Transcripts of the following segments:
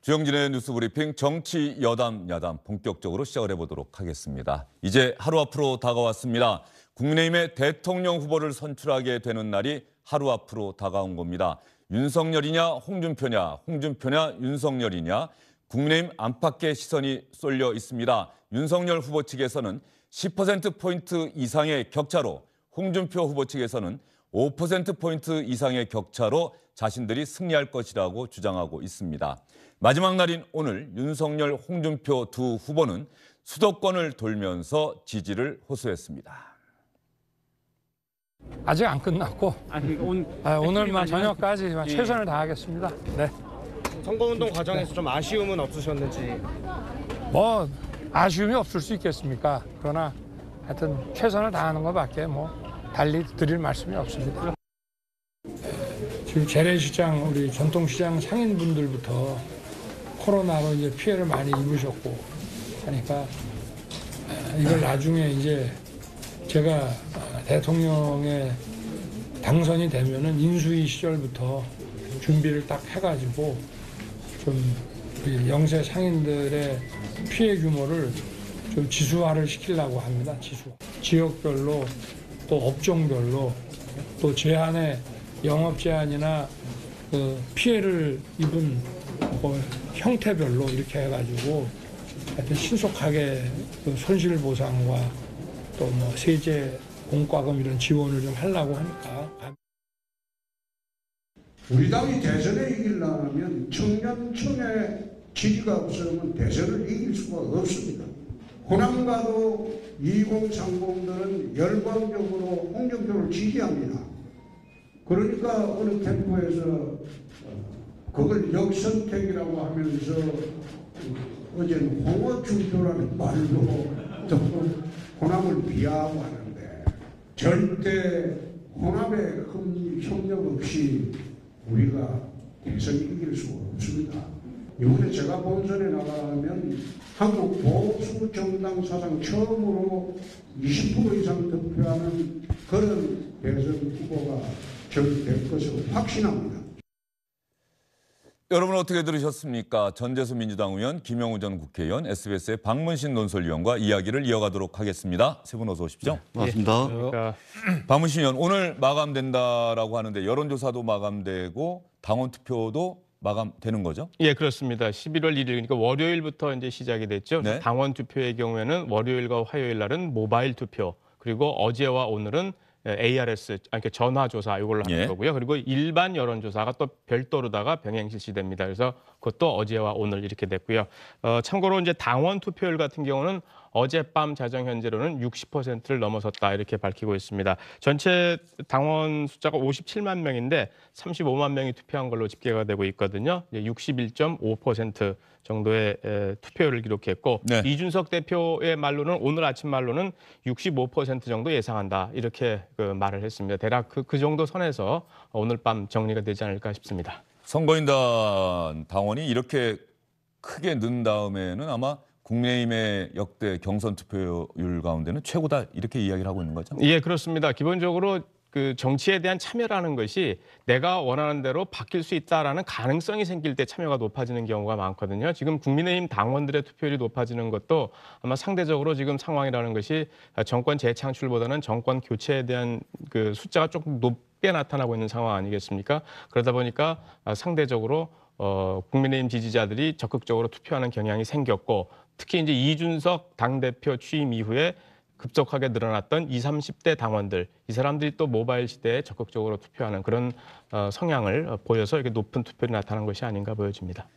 주영진의 뉴스브리핑 정치 여담 야담 본격적으로 시작을 해보도록 하겠습니다. 이제 하루 앞으로 다가왔습니다. 국민의힘의 대통령 후보를 선출하게 되는 날이 하루 앞으로 다가온 겁니다. 윤석열이냐 홍준표냐 윤석열이냐 국민의힘 안팎의 시선이 쏠려 있습니다. 윤석열 후보 측에서는 10%포인트 이상의 격차로, 홍준표 후보 측에서는 5%포인트 이상의 격차로 자신들이 승리할 것이라고 주장하고 있습니다. 마지막 날인 오늘 윤석열, 홍준표 두 후보는 수도권을 돌면서 지지를 호소했습니다. 아직 안 끝났고 오늘만 저녁까지 최선을 다하겠습니다. 네. 선거운동 과정에서 좀 아쉬움은 없으셨는지? 뭐 아쉬움이 없을 수 있겠습니까? 그러나 하여튼 최선을 다하는 것밖에 뭐 달리 드릴 말씀이 없습니다. 지금 재래시장, 우리 전통시장 상인분들부터 코로나로 이제 피해를 많이 입으셨고 하니까 이걸 나중에 이제 제가 대통령에 당선이 되면은 인수위 시절부터 준비를 딱 해가지고 좀 우리 영세 상인들의 피해 규모를 좀 지수화를 시키려고 합니다. 지역별로 또 업종별로 또 제한의 영업 제한이나 그 피해를 입은 뭐 형태별로 이렇게 해가지고 하여튼 신속하게 그 손실 보상과 또 뭐 세제 공과금 이런 지원을 좀 하려고 하니까. 우리 당이 대선에 이기려면 청년층의 지지가 없으면 대선을 이길 수가 없습니다. 호남과도 2030들은 열광적으로 홍준표를 지지합니다. 그러니까 어느 캠프에서 그걸 역선택이라고 하면서 어제는 홍어준표라는 말로 또 호남을 비하하고 하는데 절대 호남의 협력 없이 우리가 대선 이길 수가 없습니다. 이번에 제가 본선에 나가면 한국 보수 정당 사상 처음으로 20% 이상 득표하는 그런 대선 후보가 될 것으로 확신합니다. 여러분 어떻게 들으셨습니까? 전재수 민주당 의원, 김영우 전 국회의원, SBS의 박문신 논설위원과 이야기를 이어가도록 하겠습니다. 세 분 어서 오십시오. 반갑습니다. 박문신 의원, 오늘 마감된다라고 하는데 여론조사도 마감되고 당원 투표도 마감되는 거죠? 예, 그렇습니다. 11월 1일, 그러니까 월요일부터 이제 시작이 됐죠. 네. 당원 투표의 경우에는 월요일과 화요일 날은 모바일 투표, 그리고 어제와 오늘은 ARS, 그러니까 전화조사 이걸로 하는 거고요. 그리고 일반 여론조사가 또 별도로다가 병행 실시됩니다. 그래서 그것도 어제와 오늘 이렇게 됐고요. 참고로 이제 당원 투표율 같은 경우는 어젯밤 자정 현재로는 60%를 넘어섰다 이렇게 밝히고 있습니다. 전체 당원 숫자가 57만 명인데 35만 명이 투표한 걸로 집계가 되고 있거든요. 61.5% 정도의 투표율을 기록했고 네. 이준석 대표의 말로는 오늘 아침 말로는 65% 정도 예상한다 이렇게 말을 했습니다. 대략 그 정도 선에서 오늘 밤 정리가 되지 않을까 싶습니다. 선거인단 당원이 이렇게 크게 는 다음에는 아마 국민의힘의 역대 경선 투표율 가운데는 최고다 이렇게 이야기를 하고 있는 거죠? 예, 그렇습니다. 기본적으로 그 정치에 대한 참여라는 것이 내가 원하는 대로 바뀔 수 있다라는 가능성이 생길 때 참여가 높아지는 경우가 많거든요. 지금 국민의힘 당원들의 투표율이 높아지는 것도 아마 상대적으로 지금 상황이라는 것이 정권 재창출보다는 정권 교체에 대한 그 숫자가 조금 높게 나타나고 있는 상황 아니겠습니까? 그러다 보니까 상대적으로 국민의힘 지지자들이 적극적으로 투표하는 경향이 생겼고 특히 이제 이준석 당대표 취임 이후에 급속하게 늘어났던 20, 30대 당원들, 이 사람들이 또 모바일 시대에 적극적으로 투표하는 그런 성향을 보여서 이렇게 높은 투표율이 나타난 것이 아닌가 보여집니다.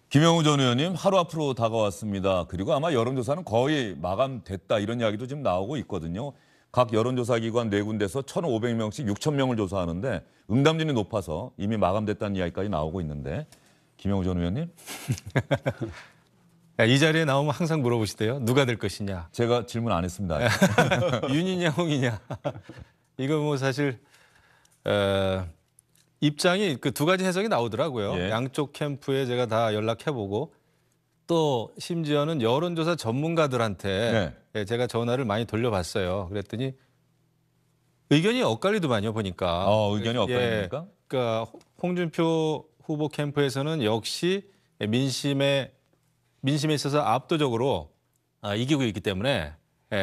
김영우 전 의원님, 하루 앞으로 다가왔습니다. 그리고 아마 여론조사는 거의 마감됐다 이런 이야기도 지금 나오고 있거든요. 각 여론조사기관 4군데서 1,500명씩 6,000명을 조사하는데 응답률이 높아서 이미 마감됐다는 이야기까지 나오고 있는데 김영우 전 의원님? 이 자리에 나오면 항상 물어보시대요. 누가 될 것이냐. 제가 질문 안 했습니다. 윤이냐 홍이냐. 이거 뭐 사실 입장이 그 두 가지 해석이 나오더라고요. 예. 양쪽 캠프에 제가 다 연락해보고 또 심지어는 여론조사 전문가들한테 제가 전화를 많이 돌려봤어요. 그랬더니 의견이 엇갈리더만요, 보니까. 의견이 엇갈립니까? 그러니까 홍준표 후보 캠프에서는 역시 민심에 있어서 압도적으로 이기고 있기 때문에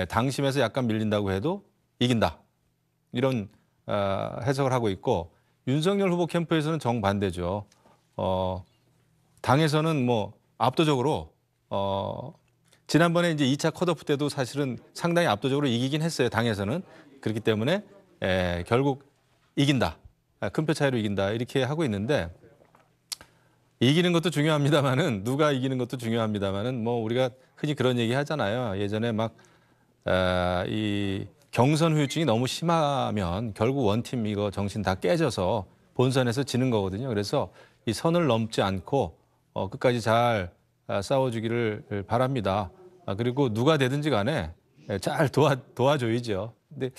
당심에서 약간 밀린다고 해도 이긴다. 이런 해석을 하고 있고 윤석열 후보 캠프에서는 정반대죠. 당에서는 뭐 압도적으로 지난번에 이제 2차 컷오프 때도 사실은 상당히 압도적으로 이기긴 했어요. 당에서는. 그렇기 때문에 결국 이긴다. 큰 표 차이로 이긴다. 이렇게 하고 있는데 이기는 것도 중요합니다만은 누가 이기는 것도 중요합니다만은 뭐 우리가 흔히 그런 얘기 하잖아요. 예전에 막 이 경선 후유증이 너무 심하면 결국 원팀 이거 정신 다 깨져서 본선에서 지는 거거든요. 그래서 이 선을 넘지 않고 끝까지 잘 싸워주기를 바랍니다. 그리고 누가 되든지 간에 잘 도와줘야죠. 근데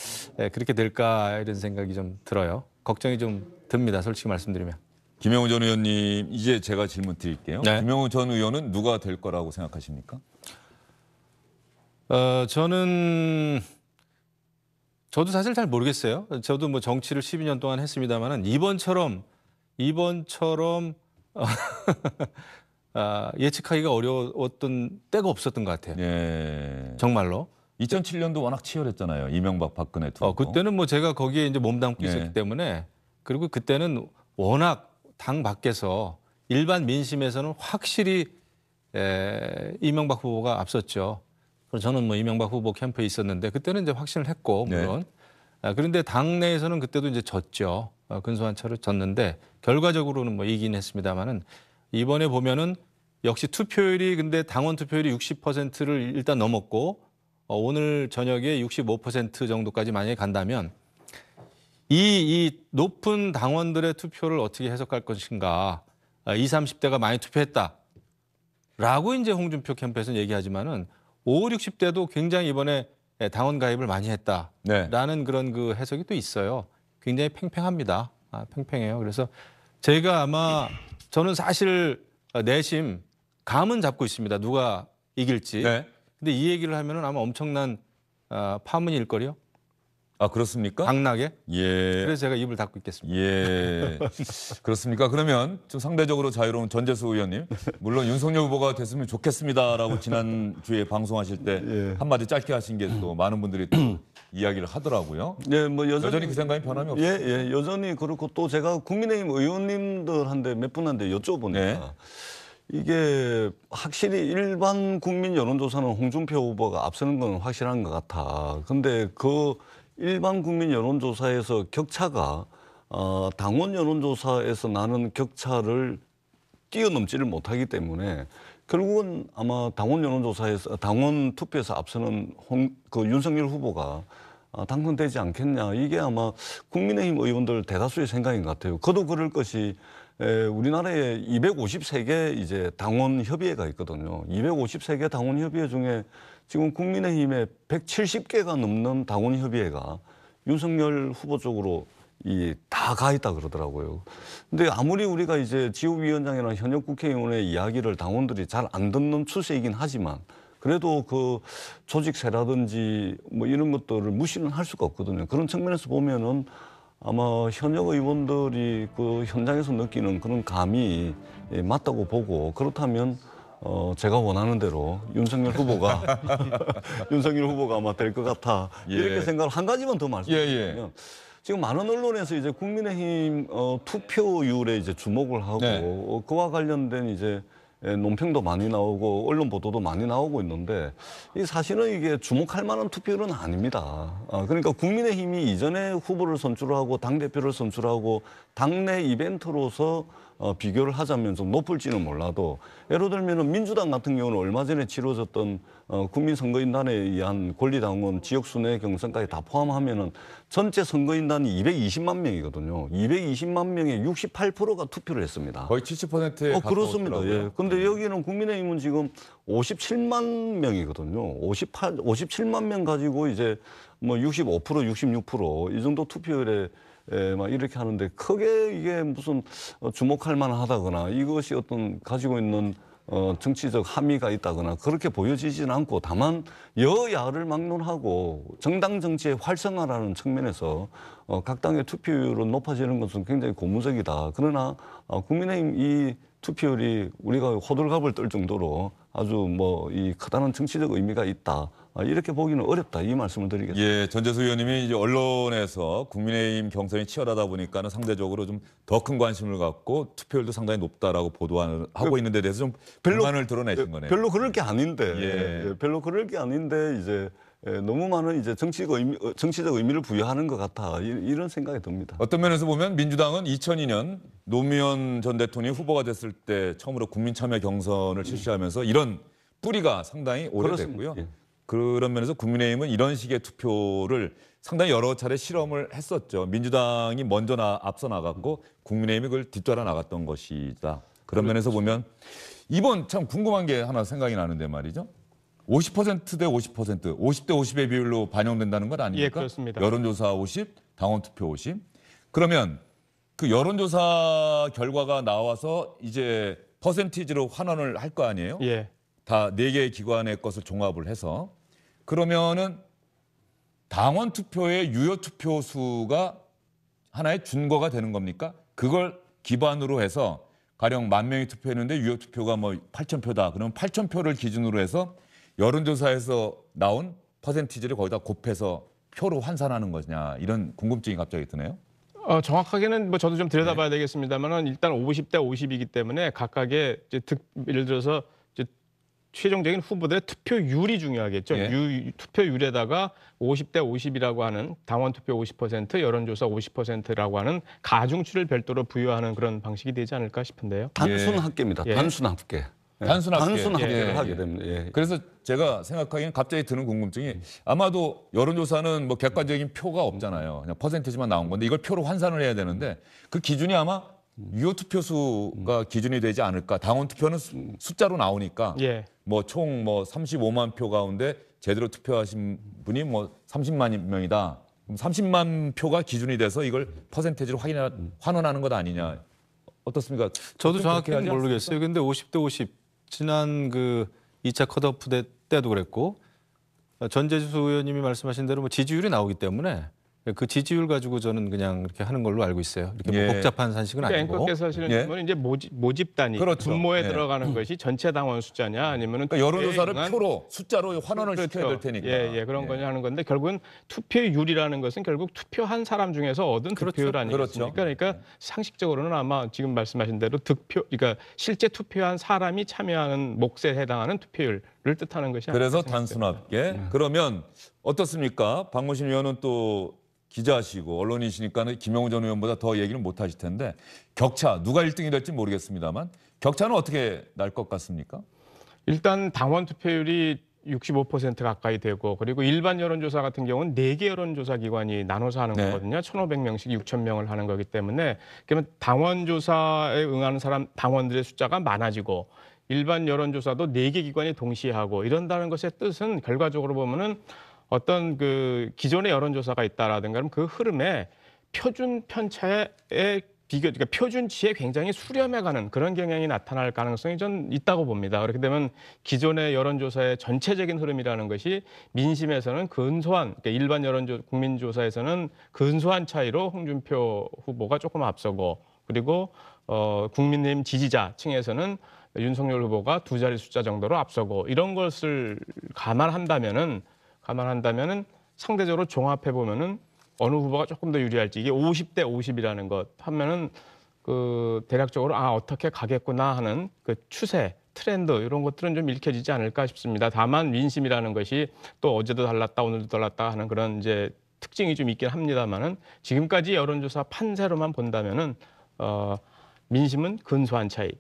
그렇게 될까 이런 생각이 좀 들어요. 걱정이 좀 듭니다. 솔직히 말씀드리면. 김영우 전 의원님, 이제 제가 질문 드릴게요. 네. 김영우 전 의원은 누가 될 거라고 생각하십니까? 저도 사실 잘 모르겠어요. 저도 뭐 정치를 12년 동안 했습니다만은 이번처럼 예측하기가 어려웠던 때가 없었던 것 같아요. 예. 정말로. 2007년도 워낙 치열했잖아요. 이명박 박근혜 두 후보. 그때는 뭐 제가 거기에 이제 몸담고 네. 있었기 때문에 그리고 그때는 워낙 당 밖에서 일반 민심에서는 확실히 이명박 후보가 앞섰죠. 그래서 저는 뭐 이명박 후보 캠프에 있었는데 그때는 이제 확신을 했고 물론 그런데 당내에서는 그때도 이제 졌죠. 근소한 차로 졌는데 결과적으로는 뭐 이기긴 했습니다만은 이번에 보면은 역시 투표율이 근데 당원 투표율이 60%를 일단 넘었고 오늘 저녁에 65% 정도까지 만약에 간다면 이 높은 당원들의 투표를 어떻게 해석할 것인가. 20, 30대가 많이 투표했다라고 이제 홍준표 캠프에서는 얘기하지만은 50, 60대도 굉장히 이번에 당원 가입을 많이 했다라는 그런 그 해석이 또 있어요. 굉장히 팽팽합니다. 팽팽해요. 그래서 제가 아마 저는 사실 내심 감은 잡고 있습니다. 누가 이길지. 네. 근데 이 얘기를 하면은 아마 엄청난 파문이 일거리요. 아, 그렇습니까? 당나게. 예. 그래서 제가 입을 닫고 있겠습니다. 예. 그렇습니까? 그러면 좀 상대적으로 자유로운 전재수 의원님, 물론 윤석열 후보가 됐으면 좋겠습니다라고 지난주에 방송하실 때 한마디 짧게 하신 게 또 많은 분들이 또 이야기를 하더라고요. 예, 뭐 여전히 그 생각이 변함이 없어요. 예, 여전히 그렇고 또 제가 국민의힘 의원님들한테 몇 분한테 여쭤보니까 네. 이게 확실히 일반 국민 여론조사는 홍준표 후보가 앞서는 건 확실한 것 같아. 근데 그 일반 국민 여론조사에서 격차가 당원 여론조사에서 나는 격차를 뛰어넘지를 못하기 때문에 결국은 아마 당원 여론조사에서 당원 투표에서 앞서는 그 윤석열 후보가 당선되지 않겠냐. 이게 아마 국민의힘 의원들 대다수의 생각인 것 같아요. 그도 그럴 것이 우리나라에 253개 이제 당원 협의회가 있거든요. 253개 당원 협의회 중에 지금 국민의힘에 170개가 넘는 당원 협의회가 윤석열 후보 쪽으로 다 가 있다 그러더라고요. 근데 아무리 우리가 이제 지역위원장이나 현역 국회의원의 이야기를 당원들이 잘 안 듣는 추세이긴 하지만 그래도 그 조직세라든지 뭐 이런 것들을 무시는 할 수가 없거든요. 그런 측면에서 보면은 아마 현역 의원들이 그 현장에서 느끼는 그런 감이 맞다고 보고 그렇다면 제가 원하는 대로 윤석열 후보가 아마 될 것 같아. 이렇게 생각을 한 가지만 더 말씀드리면 지금 많은 언론에서 이제 국민의힘 투표율에 이제 주목을 하고 그와 관련된 이제 논평도 많이 나오고 언론 보도도 많이 나오고 있는데 이 사실은 이게 주목할 만한 투표율은 아닙니다. 그러니까 국민의힘이 이전에 후보를 선출하고 당대표를 선출하고 당내 이벤트로서 비교를 하자면 좀 높을지는 몰라도 예를 들면 민주당 같은 경우는 얼마 전에 치러졌던 국민선거인단에 의한 권리당원 지역순회 경선까지 다 포함하면은 전체 선거인단이 220만 명이거든요. 220만 명의 68%가 투표를 했습니다. 거의 70%에 그렇습니다. 예. 근데 여기는 국민의힘은 지금 57만 명이거든요. 57만 명 가지고 이제 뭐 65%, 66%이 정도 투표율에 막 이렇게 하는데 크게 이게 무슨 주목할 만하다거나 이것이 어떤 가지고 있는 정치적 함의가 있다거나 그렇게 보여지지는 않고 다만 여야를 막론하고 정당 정치의 활성화라는 측면에서 각 당의 투표율은 높아지는 것은 굉장히 고무적이다. 그러나 국민의힘 이 투표율이 우리가 호들갑을 떨 정도로 아주 뭐 이 크다는 정치적 의미가 있다. 이렇게 보기는 어렵다. 이 말씀을 드리겠습니다. 예, 전재수 의원님이 이제 언론에서 국민의힘 경선이 치열하다 보니까는 상대적으로 좀 더 큰 관심을 갖고 투표율도 상당히 높다라고 보도하고 있는 데 대해서 좀 불만을 드러내신 거네요. 별로 그럴 게 아닌데, 예. 별로 그럴 게 아닌데 이제 너무 많은 이제 정치적 의미를 부여하는 것 같아. 이런 생각이 듭니다. 어떤 면에서 보면 민주당은 2002년 노무현 전 대통령이 후보가 됐을 때 처음으로 국민참여 경선을 실시하면서 이런 뿌리가 상당히 오래됐고요. 그렇습니다. 예. 그런 면에서 국민의힘은 이런 식의 투표를 상당히 여러 차례 실험을 했었죠. 민주당이 먼저 앞서 나갔고 국민의힘이 그걸 뒤따라 나갔던 것이다. 그런 면에서 보면 이번 참 궁금한 게 하나 생각이 나는데 말이죠. 50%대 50%, 50대 50의 비율로 반영된다는 건 아닙니까? 예, 그렇습니다. 여론조사 50, 당원투표 50. 그러면 그 여론조사 결과가 나와서 이제 퍼센티지로 환원을 할 거 아니에요? 예. 다 4개의 기관의 것을 종합을 해서 그러면은 당원 투표의 유효 투표 수가 하나의 준거가 되는 겁니까? 그걸 기반으로 해서 가령 10,000명이 투표했는데 유효 투표가 뭐 8,000표다. 그러면 8,000표를 기준으로 해서 여론조사에서 나온 퍼센티지를 거기다 곱해서 표로 환산하는 거냐 이런 궁금증이 갑자기 드네요. 정확하게는 뭐 저도 좀 들여다봐야 되겠습니다만은 일단 50대 50이기 때문에 각각의 이제 예를 들어서 이제 최종적인 후보들의 투표율이 중요하겠죠. 예. 투표율에다가 50대 50이라고 하는 당원 투표 50%, 여론조사 50%라고 하는 가중치를 별도로 부여하는 그런 방식이 되지 않을까 싶은데요. 단순 합계입니다. 예. 단순 합계. 예. 단순 합계. 단순 합계를 예, 하게 예. 됩니다. 예. 그래서 제가 생각하기엔 갑자기 드는 궁금증이 아마도 여론조사는 뭐 객관적인 표가 없잖아요. 그냥 퍼센티지만 나온 건데 이걸 표로 환산을 해야 되는데 그 기준이 아마 유효 투표수가 기준이 되지 않을까. 당원 투표는 숫자로 나오니까 예. 뭐 총 뭐 35만 표 가운데 제대로 투표하신 분이 뭐 30만 명이다. 그럼 30만 표가 기준이 돼서 이걸 퍼센테이지로 환원하는 것 아니냐. 어떻습니까? 저도 그렇게 정확히는 하지 모르겠어요. 근데 50대 50 지난 그 2차 컷오프 때도 그랬고 전재수 의원님이 말씀하신 대로 뭐 지지율이 나오기 때문에 그 지지율 가지고 저는 그냥 이렇게 하는 걸로 알고 있어요. 이렇게 뭐 예. 복잡한 산식은 그러니까 아니고. 앵커께서 하시는 예. 질문은 이제 모집 단위, 그렇죠. 분모에 예. 들어가는 것이 전체 당원 숫자냐 아니면은 그러니까 여론조사를 투표에 의한 표로 숫자로 환원을 시켜야 될 테니까. 예, 그런 거냐 하는 건데 결국은 투표율이라는 것은 결국 투표한 사람 중에서 얻은 득표율 아니겠습니까? 그렇죠. 그러니까 상식적으로는 아마 지금 말씀하신 대로 그러니까 실제 투표한 사람이 참여하는 몫에 해당하는 투표율을 뜻하는 것이 그래서 아닐까 단순 생각됩니다. 합계. 그러면 어떻습니까? 박무신 의원은 또 기자시고 언론이시니까 김영우 전 의원보다 더 얘기를 못 하실 텐데 격차 누가 1등이 될지 모르겠습니다만 격차는 어떻게 날 것 같습니까? 일단 당원 투표율이 65% 가까이 되고 그리고 일반 여론조사 같은 경우는 4개 여론조사 기관이 나눠서 하는 네. 거거든요. 1,500명씩 6,000명을 하는 거기 때문에 그러면 당원조사에 응하는 사람 당원들의 숫자가 많아지고 일반 여론조사도 4개 기관이 동시에 하고 이런다는 것의 뜻은 결과적으로 보면은 어떤 그 기존의 여론조사가 있다라든가 그러면 그 흐름에 표준 편차에 그러니까 표준치에 굉장히 수렴해가는 그런 경향이 나타날 가능성이 전 있다고 봅니다. 그렇게 되면 기존의 여론조사의 전체적인 흐름이라는 것이 민심에서는 근소한, 그러니까 일반 국민조사에서는 근소한 차이로 홍준표 후보가 조금 앞서고 그리고 국민의힘 지지자층에서는 윤석열 후보가 2자리 숫자 정도로 앞서고 이런 것을 감안한다면은 상대적으로 종합해 보면은 어느 후보가 조금 더 유리할지 이게 50대 50이라는 것 하면은 그 대략적으로 어떻게 가겠구나 하는 그 추세 트렌드 이런 것들은 좀 읽혀지지 않을까 싶습니다. 다만 민심이라는 것이 또 어제도 달랐다 오늘도 달랐다 하는 그런 이제 특징이 좀 있긴 합니다만은 지금까지 여론조사 판세로만 본다면은 민심은 근소한 차이.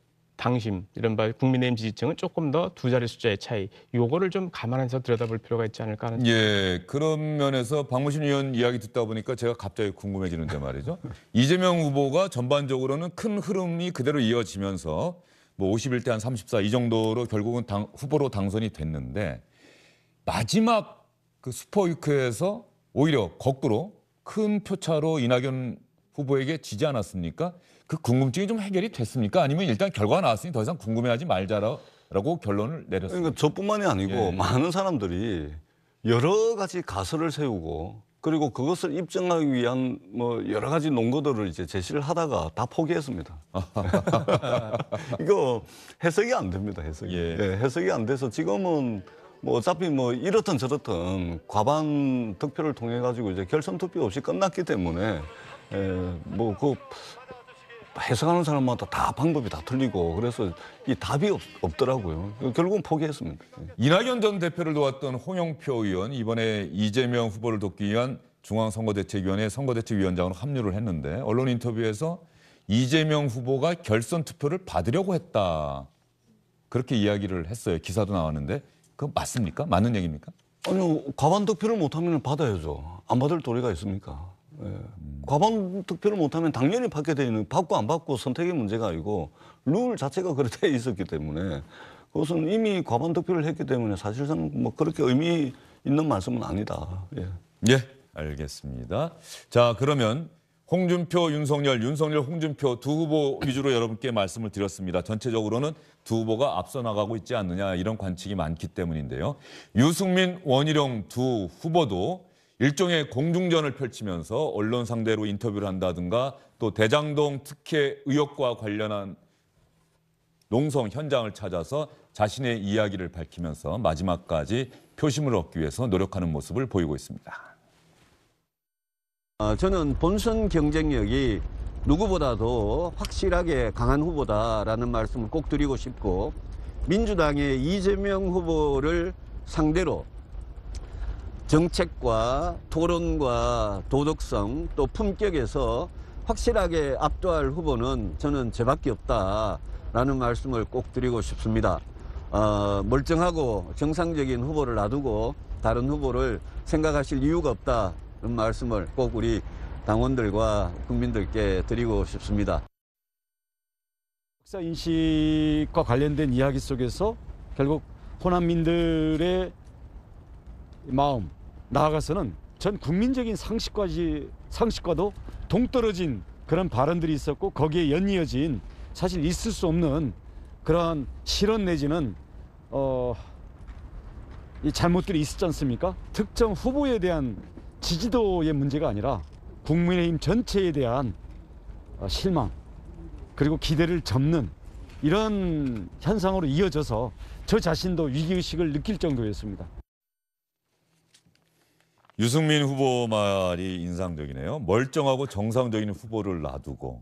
당심, 이른바 국민의힘 지지층은 조금 더 2자리 숫자의 차이. 요거를 좀 감안해서 들여다볼 필요가 있지 않을까 하는. 예, 그런 면에서 박무신 의원 이야기 듣다 보니까 제가 갑자기 궁금해지는데 말이죠. 이재명 후보가 전반적으로는 큰 흐름이 그대로 이어지면서 뭐 51대 한 34 이 정도로 결국은 후보로 당선이 됐는데 마지막 그 슈퍼위크에서 오히려 거꾸로 큰 표차로 이낙연 후보에게 지지 않았습니까? 그 궁금증이 좀 해결이 됐습니까? 아니면 일단 결과가 나왔으니 더 이상 궁금해하지 말자로 라고 결론을 내렸습니다. 그러니까 저뿐만이 아니고 예. 많은 사람들이 여러 가지 가설을 세우고 그리고 그것을 입증하기 위한 뭐 여러 가지 논거들을 이제 제시를 하다가 다 포기했습니다. 이거 해석이 안 됩니다. 해석이. 예. 예, 해석이 안 돼서 지금은 뭐 어차피 뭐 이렇든 저렇든 과반 득표를 통해 가지고 이제 결선 투표 없이 끝났기 때문에 뭐 그 해석하는 사람마다 다 방법이 다 틀리고 그래서 이 답이 없더라고요. 결국은 포기했습니다. 이낙연 전 대표를 도왔던 홍영표 의원 이번에 이재명 후보를 돕기 위한 중앙선거대책위원회 선거대책위원장으로 합류를 했는데 언론 인터뷰에서 이재명 후보가 결선 투표를 받으려고 했다. 그렇게 이야기를 했어요. 기사도 나왔는데 그거 맞습니까? 맞는 얘기입니까? 아니요, 과반 득표를 못하면 받아야죠. 안 받을 도리가 있습니까? 예. 과반 득표를 못하면 당연히 받게 되는 받고 안 받고 선택의 문제가 아니고 룰 자체가 그렇게 돼 있었기 때문에 그것은 이미 과반 득표를 했기 때문에 사실상 뭐 그렇게 의미 있는 말씀은 아니다. 예. 예, 알겠습니다. 자, 그러면 홍준표, 윤석열, 홍준표 두 후보 위주로 여러분께 말씀을 드렸습니다. 전체적으로는 두 후보가 앞서 나가고 있지 않느냐 이런 관측이 많기 때문인데요. 유승민, 원희룡 두 후보도 일종의 공중전을 펼치면서 언론 상대로 인터뷰를 한다든가 또 대장동 특혜 의혹과 관련한 농성 현장을 찾아서 자신의 이야기를 밝히면서 마지막까지 표심을 얻기 위해서 노력하는 모습을 보이고 있습니다. 저는 본선 경쟁력이 누구보다도 확실하게 강한 후보다라는 말씀을 꼭 드리고 싶고 민주당의 이재명 후보를 상대로 정책과 토론과 도덕성 또 품격에서 확실하게 압도할 후보는 저는 저밖에 없다라는 말씀을 꼭 드리고 싶습니다. 멀쩡하고 정상적인 후보를 놔두고 다른 후보를 생각하실 이유가 없다는 말씀을 꼭 우리 당원들과 국민들께 드리고 싶습니다. 역사 인식과 관련된 이야기 속에서 결국 호남민들의 마음, 나아가서는 전 국민적인 상식과도 동떨어진 그런 발언들이 있었고 거기에 연이어진 사실 있을 수 없는 그러한 실언 내지는 이 잘못들이 있었지 않습니까? 특정 후보에 대한 지지도의 문제가 아니라 국민의힘 전체에 대한 실망 그리고 기대를 접는 이런 현상으로 이어져서 저 자신도 위기의식을 느낄 정도였습니다. 유승민 후보 말이 인상적이네요. 멀쩡하고 정상적인 후보를 놔두고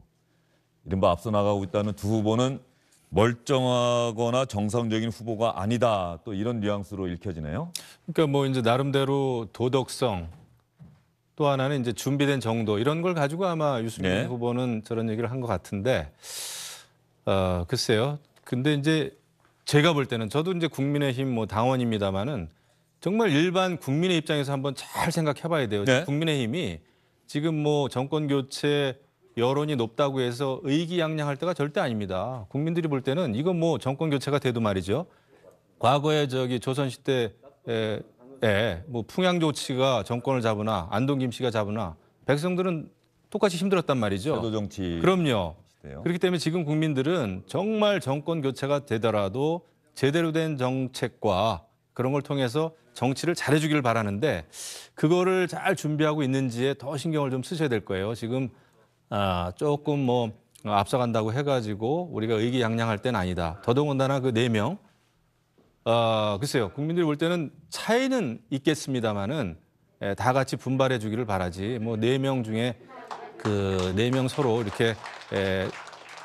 이른바 앞서 나가고 있다는 두 후보는 멀쩡하거나 정상적인 후보가 아니다. 또 이런 뉘앙스로 읽혀지네요. 그러니까 뭐 이제 나름대로 도덕성 또 하나는 이제 준비된 정도 이런 걸 가지고 아마 유승민 네. 후보는 저런 얘기를 한 것 같은데 글쎄요. 근데 이제 제가 볼 때는 저도 이제 국민의힘 뭐 당원입니다만은 정말 일반 국민의 입장에서 한번 잘 생각해 봐야 돼요. 네. 국민의힘이 지금 뭐 정권 교체 여론이 높다고 해서 의기양양할 때가 절대 아닙니다. 국민들이 볼 때는 이거 뭐 정권 교체가 돼도 말이죠. 과거에 저기 조선시대에 뭐 풍양조치가 정권을 잡으나 안동 김씨가 잡으나 백성들은 똑같이 힘들었단 말이죠. 제도 정치. 그럼요. 시대요. 그렇기 때문에 지금 국민들은 정말 정권 교체가 되더라도 제대로 된 정책과 그런 걸 통해서 정치를 잘해주기를 바라는데 그거를 잘 준비하고 있는지에 더 신경을 좀 쓰셔야 될 거예요. 지금 조금 뭐 앞서간다고 해가지고 우리가 의기양양할 때는 아니다. 더더군다나 그 4명 글쎄요. 국민들이 볼 때는 차이는 있겠습니다만은 다 같이 분발해 주기를 바라지. 뭐 4명 중에 그 4명 서로 이렇게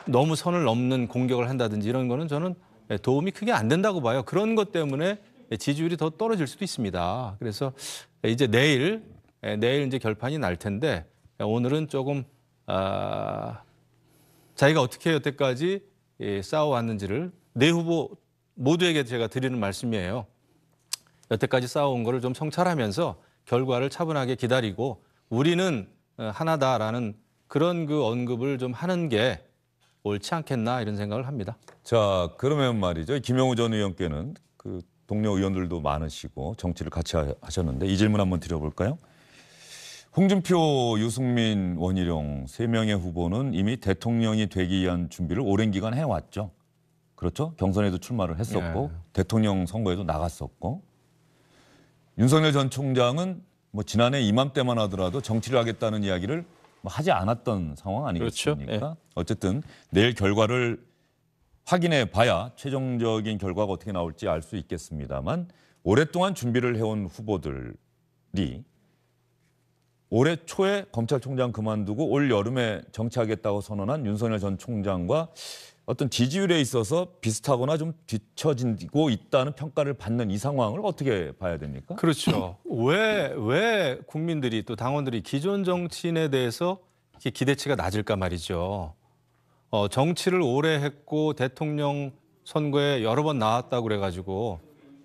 너무 선을 넘는 공격을 한다든지 이런 거는 저는 도움이 크게 안 된다고 봐요. 그런 것 때문에 지지율이 더 떨어질 수도 있습니다. 그래서 이제 내일 이제 결판이 날 텐데 오늘은 조금 자기가 어떻게 여태까지 싸워왔는지를 4후보 모두에게 제가 드리는 말씀이에요. 여태까지 싸워온 거를 좀 성찰하면서 결과를 차분하게 기다리고 우리는 하나다라는 그런 그 언급을 좀 하는 게 옳지 않겠나 이런 생각을 합니다. 자, 그러면 말이죠. 김영우 전 의원께는 그 동료 의원들도 많으시고 정치를 같이 하셨는데 이 질문 한번 드려볼까요? 홍준표, 유승민, 원희룡 3명의 후보는 이미 대통령이 되기 위한 준비를 오랜 기간 해왔죠. 그렇죠? 경선에도 출마를 했었고 예. 대통령 선거에도 나갔었고 윤석열 전 총장은 뭐 지난해 이맘때만 하더라도 정치를 하겠다는 이야기를 뭐 하지 않았던 상황 아니겠습니까? 그렇죠. 예. 어쨌든 내일 결과를 확인해 봐야 최종적인 결과가 어떻게 나올지 알 수 있겠습니다만 오랫동안 준비를 해온 후보들이 올해 초에 검찰총장 그만두고 올 여름에 정치하겠다고 선언한 윤석열 전 총장과 어떤 지지율에 있어서 비슷하거나 좀 뒤처지고 있다는 평가를 받는 이 상황을 어떻게 봐야 됩니까? 그렇죠. 왜 국민들이 또 당원들이 기존 정치인에 대해서 이렇게 기대치가 낮을까 말이죠. 정치를 오래 했고 대통령 선거에 여러 번 나왔다고 그래가지고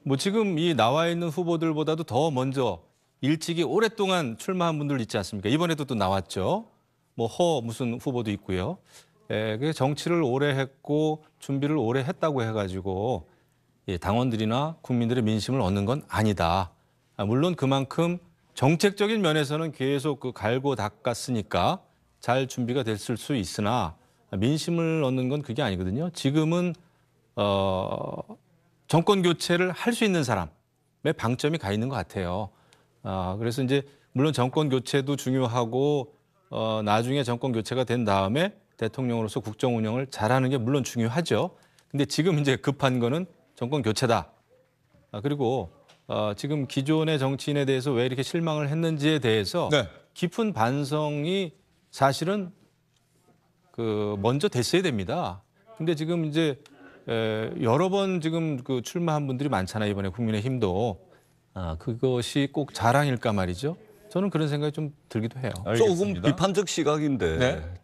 뭐 지금 이 나와 있는 후보들보다도 더 먼저 일찍이 오랫동안 출마한 분들 있지 않습니까? 이번에도 또 나왔죠. 뭐 무슨 후보도 있고요. 그 정치를 오래 했고 준비를 오래 했다고 해가지고 당원들이나 국민들의 민심을 얻는 건 아니다. 물론 그만큼 정책적인 면에서는 계속 그 갈고 닦았으니까 잘 준비가 됐을 수 있으나 민심을 얻는 건 그게 아니거든요. 지금은 정권 교체를 할 수 있는 사람의 방점이 가 있는 것 같아요. 그래서 이제 물론 정권 교체도 중요하고 나중에 정권 교체가 된 다음에 대통령으로서 국정 운영을 잘하는 게 물론 중요하죠. 근데 지금 이제 급한 거는 정권 교체다. 그리고 지금 기존의 정치인에 대해서 왜 이렇게 실망을 했는지에 대해서 네. 깊은 반성이 사실은 먼저 됐어야 됩니다. 근데 지금 이제 여러 번 지금 그 출마한 분들이 많잖아요. 이번에 국민의힘도. 그것이 꼭 자랑일까 말이죠. 저는 그런 생각이 좀 들기도 해요. 조금 알겠습니다. 비판적 시각인데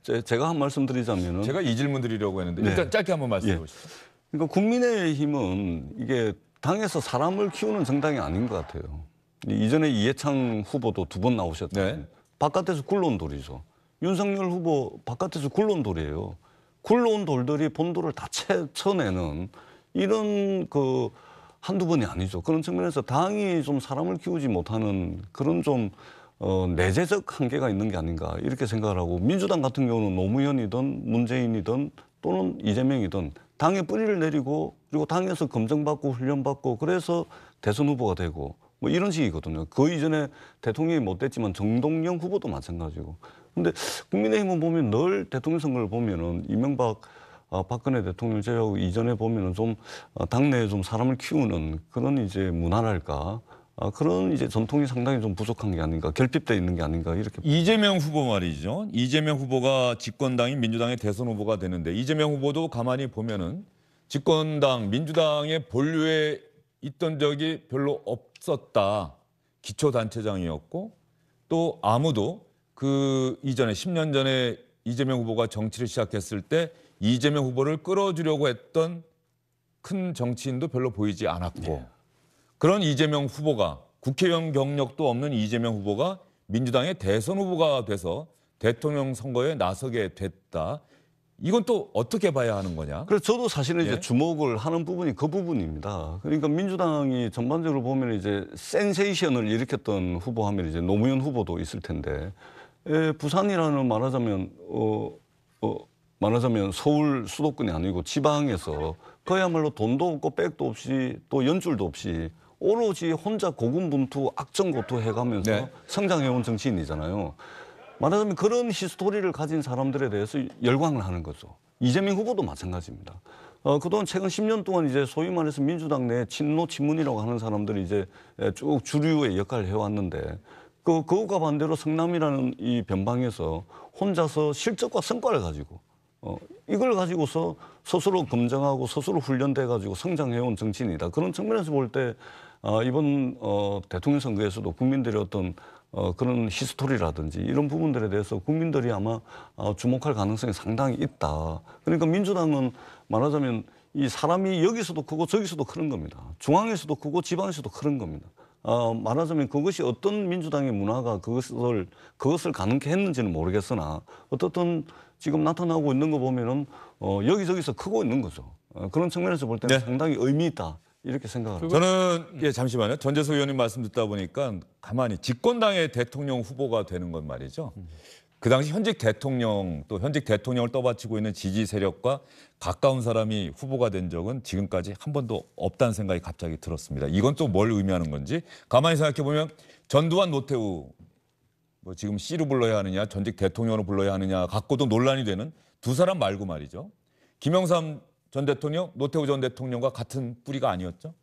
네. 제가 한 말씀 드리자면은 제가 이 질문 드리려고 했는데 일단 짧게 한번 말씀해 보시죠. 그러니까 국민의힘은 이게 당에서 사람을 키우는 정당이 아닌 것 같아요. 이전에 이해창 후보도 2번 나오셨잖아요. 네. 바깥에서 굴러온 돌이죠. 윤석열 후보 바깥에서 굴러온 돌이에요. 굴러온 돌들이 본돌을 다 쳐내는 이런 한두 번이 아니죠. 그런 측면에서 당이 좀 사람을 키우지 못하는 그런 좀 내재적 한계가 있는 게 아닌가 이렇게 생각을 하고 민주당 같은 경우는 노무현이든 문재인이든 또는 이재명이든 당의 뿌리를 내리고 그리고 당에서 검증받고 훈련받고 그래서 대선 후보가 되고 뭐 이런 식이거든요. 그 이전에 대통령이 못 됐지만 정동영 후보도 마찬가지고. 근데 국민의힘은 보면 늘 대통령 선거를 보면은 이명박 박근혜 대통령 제외하고 이전에 보면은 좀 당내에 좀 사람을 키우는 그런 이제 문화랄까 그런 이제 전통이 상당히 좀 부족한 게 아닌가 결핍돼 있는 게 아닌가 이렇게. 이재명 후보 말이죠. 이재명 후보가 집권당인 민주당의 대선 후보가 되는데 이재명 후보도 가만히 보면은 집권당 민주당의 본류에 있던 적이 별로 없었다. 기초단체장이었고 또 아무도 그 이전에 10년 전에 이재명 후보가 정치를 시작했을 때 이재명 후보를 끌어주려고 했던 큰 정치인도 별로 보이지 않았고 그런 이재명 후보가 국회의원 경력도 없는 이재명 후보가 민주당의 대선 후보가 돼서 대통령 선거에 나서게 됐다. 이건 또 어떻게 봐야 하는 거냐? 그래서 저도 사실은 이제 주목을 하는 부분이 그 부분입니다. 그러니까 민주당이 전반적으로 보면 이제 센세이션을 일으켰던 후보 하면 이제 노무현 후보도 있을 텐데 부산이라는 말하자면 서울 수도권이 아니고 지방에서 그야말로 돈도 없고 백도 없이 또 연줄도 없이 오로지 혼자 고군분투 악정고투 해가면서 성장해온 정치인이잖아요. 말하자면 그런 히스토리를 가진 사람들에 대해서 열광을 하는 거죠. 이재명 후보도 마찬가지입니다. 그동안 최근 10년 동안 이제 소위 말해서 민주당 내 친노 친문이라고 하는 사람들이 이제 쭉 주류의 역할을 해왔는데 그것과 반대로 성남이라는 이 변방에서 혼자서 실적과 성과를 가지고 이걸 가지고서 스스로 검증하고 스스로 훈련돼 가지고 성장해온 정치인이다. 그런 측면에서 볼 때 이번 대통령 선거에서도 국민들의 어떤 그런 히스토리라든지 이런 부분들에 대해서 국민들이 아마 주목할 가능성이 상당히 있다. 그러니까 민주당은 말하자면 이 사람이 여기서도 크고 저기서도 크는 겁니다. 중앙에서도 크고 지방에서도 크는 겁니다. 말하자면 그것이 어떤 민주당의 문화가 그것을 가능케 했는지는 모르겠으나 어떻든 지금 나타나고 있는 거 보면은 여기저기서 크고 있는 거죠. 그런 측면에서 볼 때는 상당히 의미 있다. 이렇게 생각합니다. 저는 잠시만요. 전재석 의원님 말씀 듣다 보니까 가만히 집권당의 대통령 후보가 되는 건 말이죠. 그 당시 현직 대통령 또 현직 대통령을 떠받치고 있는 지지 세력과 가까운 사람이 후보가 된 적은 지금까지 한 번도 없다는 생각이 갑자기 들었습니다. 이건 또 뭘 의미하는 건지 가만히 생각해 보면 전두환, 노태우 뭐 지금 C로 불러야 하느냐 전직 대통령으로 불러야 하느냐 갖고도 논란이 되는 두 사람 말고 말이죠. 김영삼 전 대통령, 노태우 전 대통령과 같은 뿌리가 아니었죠?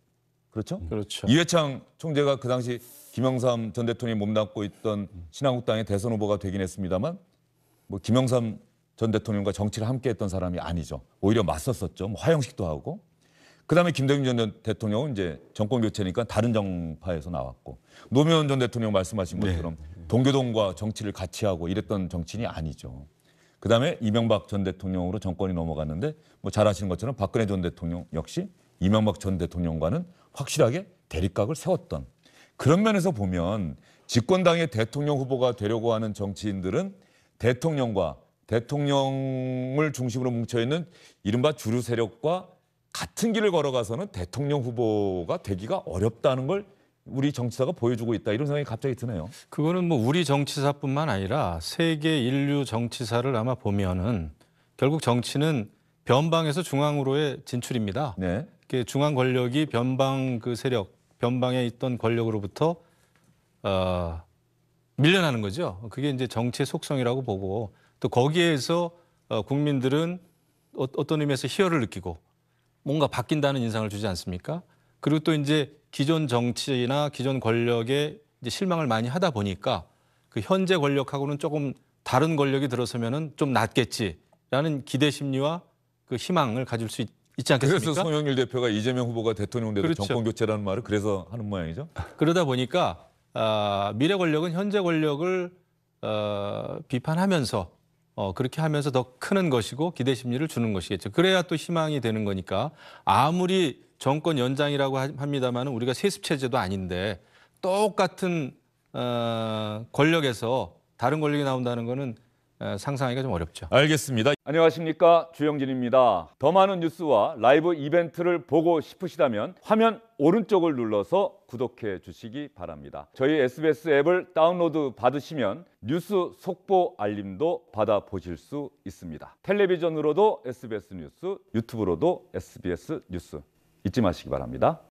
그렇죠? 그렇죠. 이회창 총재가 그 당시 김영삼 전 대통령이 몸담고 있던 신한국당의 대선 후보가 되긴 했습니다만 뭐 김영삼 전 대통령과 정치를 함께했던 사람이 아니죠. 오히려 맞섰었죠. 뭐 화형식도 하고. 그다음에 김대중 전 대통령은 이제 정권 교체니까 다른 정파에서 나왔고 노무현 전 대통령 말씀하신 것처럼 동교동과 정치를 같이 하고 이랬던 정치인이 아니죠. 그다음에 이명박 전 대통령으로 정권이 넘어갔는데 뭐 잘 아시는 것처럼 박근혜 전 대통령 역시 이명박 전 대통령과는 확실하게 대립각을 세웠던 그런 면에서 보면 집권당의 대통령 후보가 되려고 하는 정치인들은 대통령과 대통령을 중심으로 뭉쳐있는 이른바 주류 세력과 같은 길을 걸어가서는 대통령 후보가 되기가 어렵다는 걸 우리 정치사가 보여주고 있다 이런 생각이 갑자기 드네요. 그거는 뭐 우리 정치사뿐만 아니라 세계 인류 정치사를 아마 보면은 결국 정치는 변방에서 중앙으로의 진출입니다. 네. 중앙 권력이 변방 그 세력, 변방에 있던 권력으로부터 밀려나는 거죠. 그게 이제 정치의 속성이라고 보고 또 거기에서 국민들은 어떤 의미에서 희열을 느끼고 뭔가 바뀐다는 인상을 주지 않습니까? 그리고 또 이제 기존 정치나 기존 권력에 이제 실망을 많이 하다 보니까 그 현재 권력하고는 조금 다른 권력이 들어서면은 좀 낫겠지라는 기대 심리와 그 희망을 가질 수 있지 않겠습니까? 그래서 송영길 대표가 이재명 후보가 대통령 돼도 그렇죠. 정권 교체라는 말을 그래서 하는 모양이죠. 그러다 보니까 미래 권력은 현재 권력을 비판하면서 그렇게 하면서 더 크는 것이고 기대 심리를 주는 것이겠죠. 그래야 또 희망이 되는 거니까 아무리 정권 연장이라고 합니다만 우리가 세습 체제도 아닌데 똑같은 권력에서 다른 권력이 나온다는 거는 상상하기가 좀 어렵죠. 알겠습니다. 안녕하십니까, 주영진입니다. 더 많은 뉴스와 라이브 이벤트를 보고 싶으시다면 화면 오른쪽을 눌러서 구독해 주시기 바랍니다. 저희 SBS 앱을 다운로드 받으시면 뉴스 속보 알림도 받아보실 수 있습니다. 텔레비전으로도 SBS 뉴스, 유튜브로도 SBS 뉴스 잊지 마시기 바랍니다.